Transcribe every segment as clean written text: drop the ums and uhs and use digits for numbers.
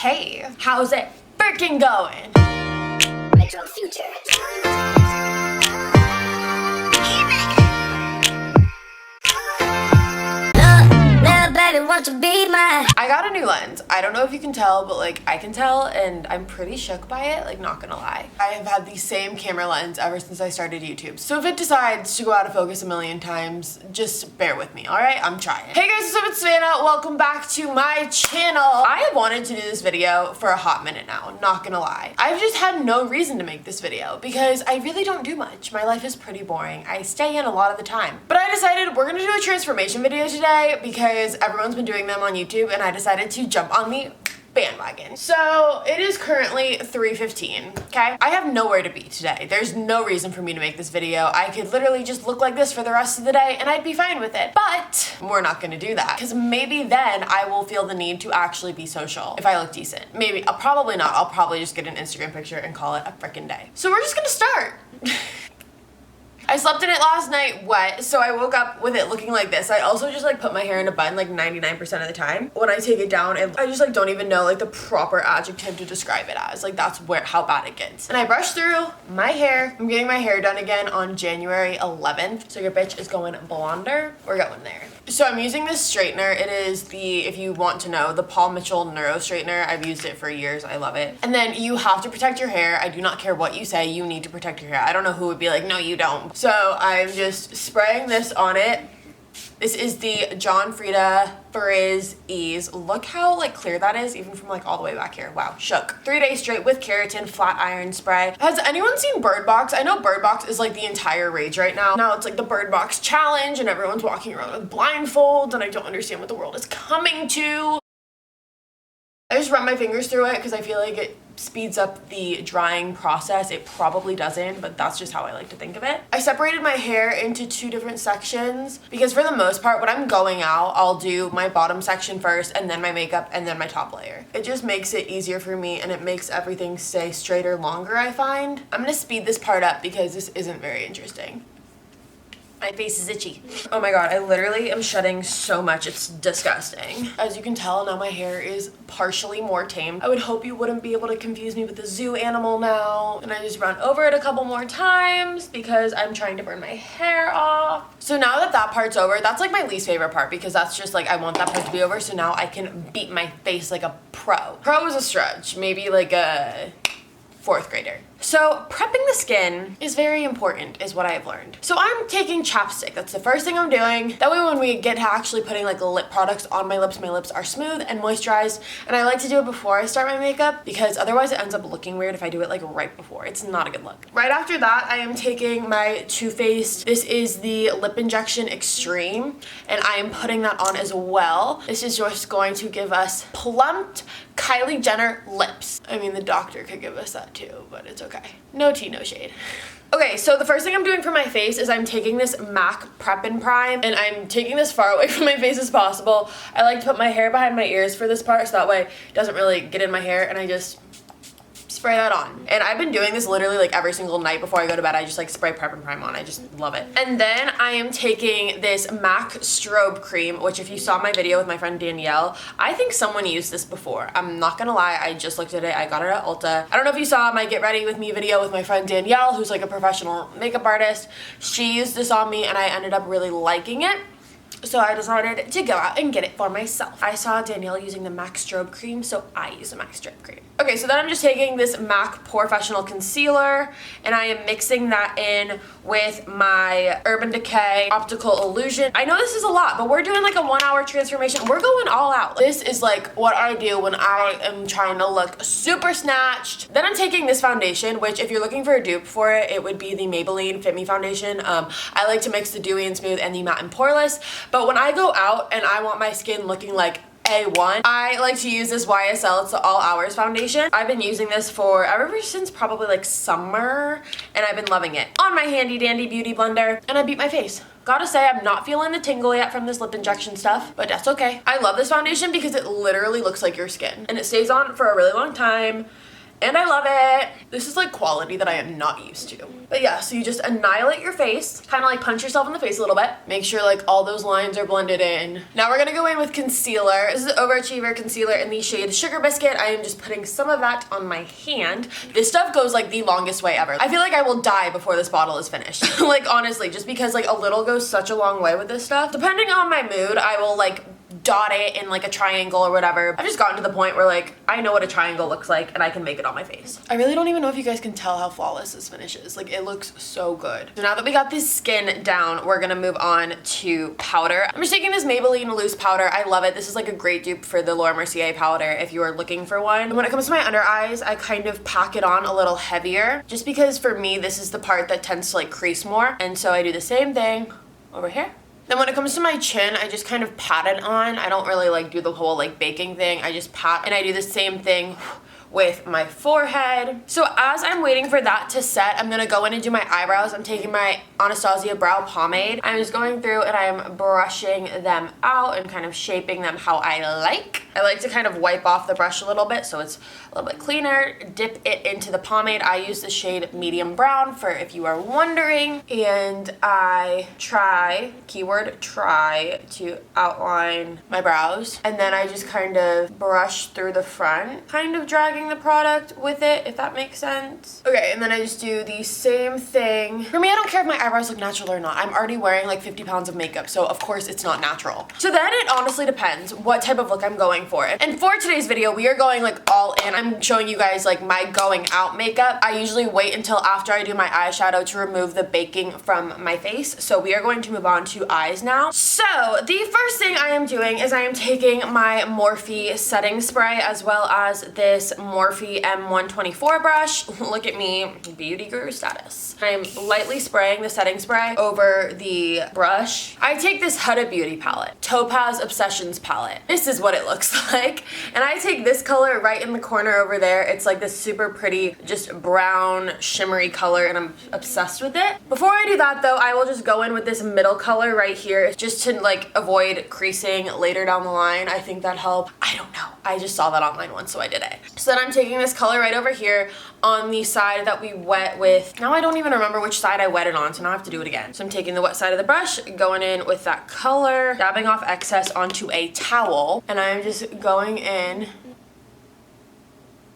Hey, how's it freaking going? Retro Future. Baby, won't you be mine? I got a new lens. I don't know if you can tell, but like I can tell, and I'm pretty shook by it, like not gonna lie. I have had the same camera lens ever since I started YouTube. So if it decides to go out of focus a million times, just bear with me, alright? I'm trying. Hey guys, what's up? It's Savannah. Welcome back to my channel. I have wanted to do this video for a hot minute now, not gonna lie. I've just had no reason to make this video because I really don't do much. My life is pretty boring. I stay in a lot of the time. But I decided we're gonna do a transformation video today because everyone's been doing them on YouTube and I decided to jump on the bandwagon. So it is currently 3:15, okay? I have nowhere to be today. There's no reason for me to make this video. I could literally just look like this for the rest of the day and I'd be fine with it. But we're not gonna do that because maybe then I will feel the need to actually be social if I look decent. Maybe, I'll probably not. I'll probably just get an Instagram picture and call it a frickin' day. So we're just gonna start. I slept in it last night wet, so I woke up with it looking like this. I also just like put my hair in a bun like 99% of the time. When I take it down, I just like don't even know like the proper adjective to describe it as. Like that's how bad it gets. And I brushed through my hair. I'm getting my hair done again on January 11th. So your bitch is going blonder. We're going there. So I'm using this straightener. It is the, if you want to know, the Paul Mitchell Neuro Straightener. I've used it for years. I love it. And then you have to protect your hair. I do not care what you say. You need to protect your hair. I don't know who would be like, no, you don't. So I'm just spraying this on it. This is the John Frieda Frizz Ease. Look how like clear that is, even from like all the way back here. Wow, shook. 3 days straight with keratin flat iron spray. Has anyone seen Bird Box? I know Bird Box is like the entire rage right now. Now it's like the Bird Box challenge and everyone's walking around with blindfolds and I don't understand what the world is coming to. I just run my fingers through it because I feel like it speeds up the drying process. It probably doesn't, but that's just how I like to think of it. I separated my hair into 2 different sections because for the most part, when I'm going out, I'll do my bottom section first and then my makeup and then my top layer. It just makes it easier for me and it makes everything stay straighter longer, I find. I'm gonna speed this part up because this isn't very interesting. My face is itchy. Oh my god, I literally am shedding so much. It's disgusting. As you can tell, now my hair is partially more tame. I would hope you wouldn't be able to confuse me with a zoo animal now. And I just run over it a couple more times because I'm trying to burn my hair off. So now that that part's over, that's like my least favorite part because that's just like, I want that part to be over so now I can beat my face like a pro. Pro is a stretch, maybe like a 4th grader. So prepping the skin is very important is what I've learned. So I'm taking chapstick. That's the first thing I'm doing. That way when we get to actually putting like lip products on my lips are smooth and moisturized. And I like to do it before I start my makeup because otherwise it ends up looking weird if I do it like right before. It's not a good look. Right after that, I am taking my Too Faced. This is the Lip Injection Extreme and I am putting that on as well. This is just going to give us plumped Kylie Jenner lips. I mean, the doctor could give us that too, but it's okay. No tea, no shade. Okay, so the first thing I'm doing for my face is I'm taking this MAC Prep and Prime and I'm taking this far away from my face as possible. I like to put my hair behind my ears for this part so that way it doesn't really get in my hair and I just spray that on. And I've been doing this literally like every single night before I go to bed. I just like spray Prep and Prime on. I just love it. And then I am taking this MAC Strobe Cream, which if you saw my video with my friend Danielle, I think someone used this before. I'm not gonna lie, I just looked at it. I got it at Ulta. I don't know if you saw my Get Ready With Me video with my friend Danielle, who's like a professional makeup artist. She used this on me and I ended up really liking it. So I decided to go out and get it for myself. I saw Danielle using the MAC Strobe Cream, so I use the MAC Strobe Cream. Okay, so then I'm just taking this MAC Professional Concealer and I am mixing that in with my Urban Decay Optical Illusion. I know this is a lot, but we're doing like a 1-hour transformation. We're going all out. This is like what I do when I am trying to look super snatched. Then I'm taking this foundation, which if you're looking for a dupe for it, it would be the Maybelline Fit Me Foundation. I like to mix the dewy and smooth and the matte and poreless. But when I go out and I want my skin looking like A1, I like to use this YSL, it's the All Hours foundation. I've been using this for ever since probably like summer and I've been loving it. On my handy dandy beauty blender and I beat my face. Gotta say, I'm not feeling the tingle yet from this lip injection stuff, but that's okay. I love this foundation because it literally looks like your skin and it stays on for a really long time and I love it. This is like quality that I am not used to. But yeah, so you just annihilate your face, kind of like punch yourself in the face a little bit. Make sure like all those lines are blended in. Now we're gonna go in with concealer. This is the Overachiever concealer in the shade Sugar Biscuit. I am just putting some of that on my hand. This stuff goes like the longest way ever. I feel like I will die before this bottle is finished. Like honestly, just because like a little goes such a long way with this stuff. Depending on my mood, I will like dot it in like a triangle or whatever. I've just gotten to the point where like I know what a triangle looks like and I can make it on my face. I really don't even know if you guys can tell how flawless this finish is. Like it looks so good. So now that we got this skin down, we're gonna move on to powder. I'm just taking this Maybelline loose powder. I love it. This is like a great dupe for the Laura Mercier powder if you are looking for one. And when it comes to my under eyes, I kind of pack it on a little heavier just because for me this is the part that tends to like crease more, and so I do the same thing over here. Then when it comes to my chin, I just kind of pat it on. I don't really like do the whole like baking thing. I just pat, and I do the same thing with my forehead. So as I'm waiting for that to set, I'm gonna go in and do my eyebrows. I'm taking my Anastasia brow pomade. I'm just going through and I'm brushing them out and kind of shaping them how I like. I like to kind of wipe off the brush a little bit so it's a little bit cleaner. Dip it into the pomade. I use the shade medium brown for if you are wondering. And I try, keyword try, to outline my brows. And then I just kind of brush through the front, kind of dragging the product with it, if that makes sense. Okay, and then I just do the same thing. For me, I don't care if my eyebrows look natural or not. I'm already wearing like 50 pounds of makeup, so of course it's not natural. So then it honestly depends what type of look I'm going for. And for today's video, we are going like all in. I'm showing you guys like my going out makeup. I usually wait until after I do my eyeshadow to remove the baking from my face. So we are going to move on to eyes now. So the first thing I am doing is I am taking my Morphe setting spray as well as this Morphe M124 brush. Look at me, beauty guru status. I'm lightly spraying the setting spray over the brush. I take this Huda Beauty palette, Topaz Obsessions palette. This is what it looks like. And I take this color right in the corner over there. It's like this super pretty, just brown, shimmery color, and I'm obsessed with it. Before I do that though, I will just go in with this middle color right here just to like avoid creasing later down the line. I think that helped. I don't know. I just saw that online once, so I did it. So then I'm taking this color right over here on the side that we wet with. Now I don't even remember which side I wet it on, so now I have to do it again. So I'm taking the wet side of the brush, going in with that color, dabbing off excess onto a towel, and I'm just going in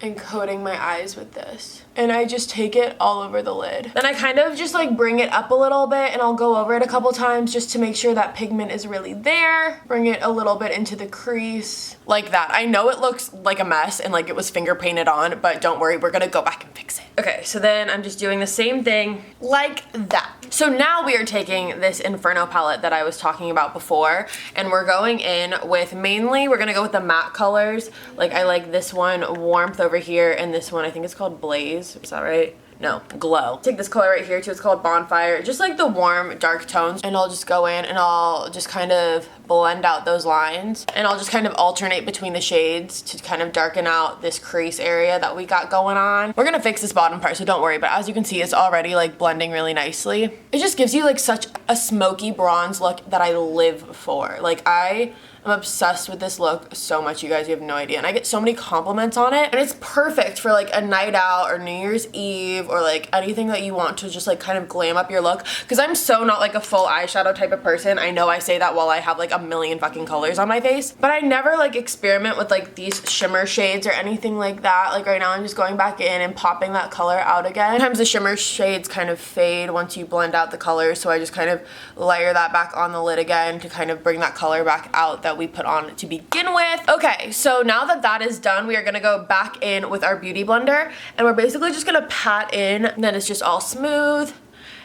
and coating my eyes with this. And I just take it all over the lid. Then I kind of just like bring it up a little bit and I'll go over it a couple times just to make sure that pigment is really there. Bring it a little bit into the crease like that. I know it looks like a mess and like it was finger painted on, but don't worry, we're gonna go back and fix it. Okay, so then I'm just doing the same thing like that. So now we are taking this Inferno palette that I was talking about before, and we're going in with mainly, we're gonna go with the matte colors. Like I like this one, Warmth, over here, and this one, I think it's called Blaze. Is that right? No, Glow. Take this color right here too, it's called Bonfire. Just like the warm, dark tones. And I'll just go in and I'll just kind of blend out those lines. And I'll just kind of alternate between the shades to kind of darken out this crease area that we got going on. We're gonna fix this bottom part, so don't worry, but as you can see, it's already like blending really nicely. It just gives you like such a smoky bronze look that I live for. Like I'm obsessed with this look so much, you guys, you have no idea. And I get so many compliments on it. And it's perfect for like a night out or New Year's Eve or like anything that you want to just like kind of glam up your look. Because I'm so not like a full eyeshadow type of person. I know I say that while I have like a million fucking colors on my face. But I never like experiment with like these shimmer shades or anything like that. Like right now I'm just going back in and popping that color out again. Sometimes the shimmer shades kind of fade once you blend out the colors. So I just kind of layer that back on the lid again to kind of bring that color back out that we put on to begin with. Okay, so now that that is done, we are gonna go back in with our beauty blender and we're basically just gonna pat in, and then it's just all smooth,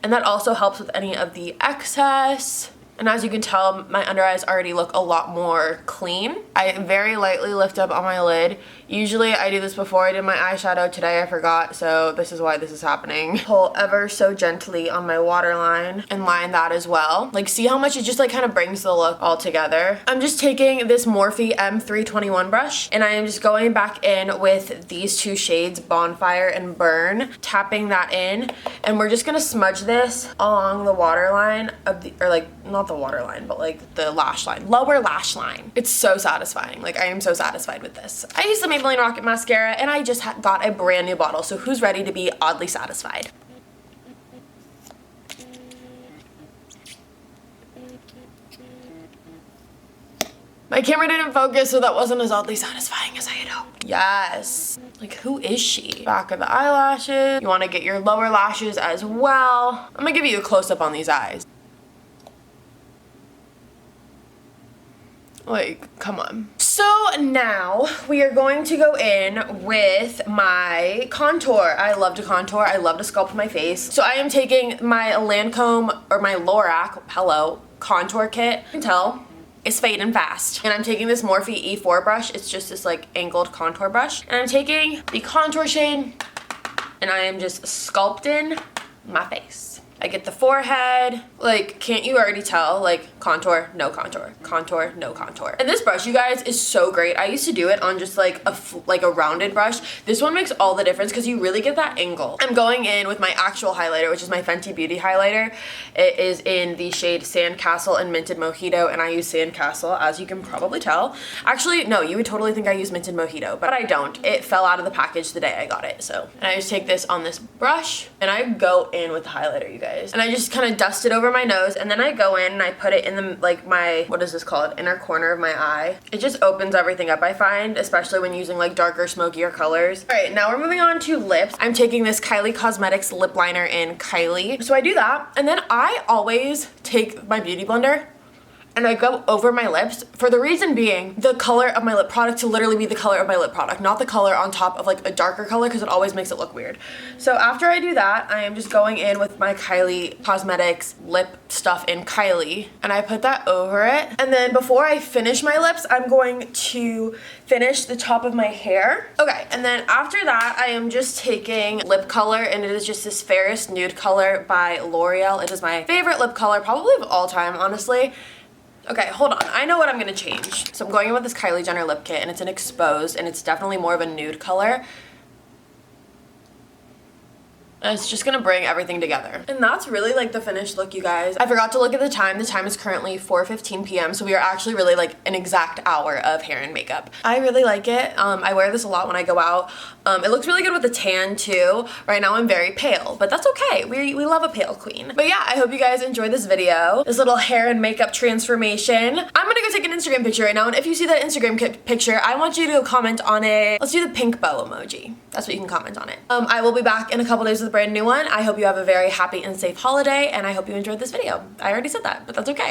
and that also helps with any of the excess. And as you can tell, my under eyes already look a lot more clean. I very lightly lift up on my lid. Usually I do this before I did my eyeshadow. Today I forgot, so this is why this is happening. Pull ever so gently on my waterline and line that as well. Like, see how much it just like kind of brings the look all together. I'm just taking this Morphe M321 brush and I am just going back in with these two shades, Bonfire and Burn, tapping that in, and we're just gonna smudge this along the waterline of the, or like not the the waterline, but like the lash line, lower lash line. It's so satisfying. Like I am so satisfied with this. I use the Maybelline Rocket Mascara and I just got a brand new bottle. So who's ready to be oddly satisfied? My camera didn't focus, so that wasn't as oddly satisfying as I had hoped. Yes. Like, who is she? Back of the eyelashes. You want to get your lower lashes as well. I'm gonna give you a close-up on these eyes. Like, come on. So now we are going to go in with my contour. I love to contour. I love to sculpt my face. So I am taking my Lancome, or my Lorac, hello, contour kit. You can tell it's fading fast. And I'm taking this Morphe E4 brush. It's just this like angled contour brush. And I'm taking the contour shade and I am just sculpting my face. I get the forehead. Like, can't you already tell? Like, contour, no contour, contour, no contour. And this brush, you guys, is so great. I used to do it on just like a rounded brush. This one makes all the difference because you really get that angle. I'm going in with my actual highlighter, which is my Fenty Beauty highlighter. It is in the shade Sandcastle and Minted Mojito, and I use Sandcastle, as you can probably tell. Actually, no, you would totally think I use Minted Mojito, but I don't. It fell out of the package the day I got it, so. And I just take this on this brush, and I go in with the highlighter, you guys. And I just kind of dust it over my nose, and then I go in and I put it in the, like, my, what is this called? Inner corner of my eye. It just opens everything up, I find, especially when using like darker, smokier colors. All right, now we're moving on to lips. I'm taking this Kylie Cosmetics lip liner in Kylie. So I do that, and then I always take my beauty blender and I go over my lips, for the reason being the color of my lip product to literally be the color of my lip product, not the color on top of like a darker color, because it always makes it look weird. So after I do that, I am just going in with my Kylie Cosmetics lip stuff in Kylie, and I put that over it. And then before I finish my lips, I'm going to finish the top of my hair. Okay, and then after that, I am just taking lip color, and it is just this Fairest Nude color by L'Oreal. It is my favorite lip color, probably of all time, honestly. Okay, hold on. I know what I'm gonna change. So I'm going in with this Kylie Jenner Lip Kit, and it's an exposed, and it's definitely more of a nude color. And it's just gonna bring everything together. And that's really like the finished look, you guys. I forgot to look at the time. The time is currently 4:15 p.m. So we are actually really like an exact hour of hair and makeup. I really like it. I wear this a lot when I go out. It looks really good with the tan too. Right now I'm very pale, but that's okay. We love a pale queen. But yeah, I hope you guys enjoyed this video. This little hair and makeup transformation. I'm gonna go take an Instagram picture right now. And if you see that Instagram picture, I want you to comment on it. Let's do the pink bow emoji. That's what you can comment on it. I will be back in a couple days with a brand new one. I hope you have a very happy and safe holiday, and I hope you enjoyed this video. I already said that, but that's okay.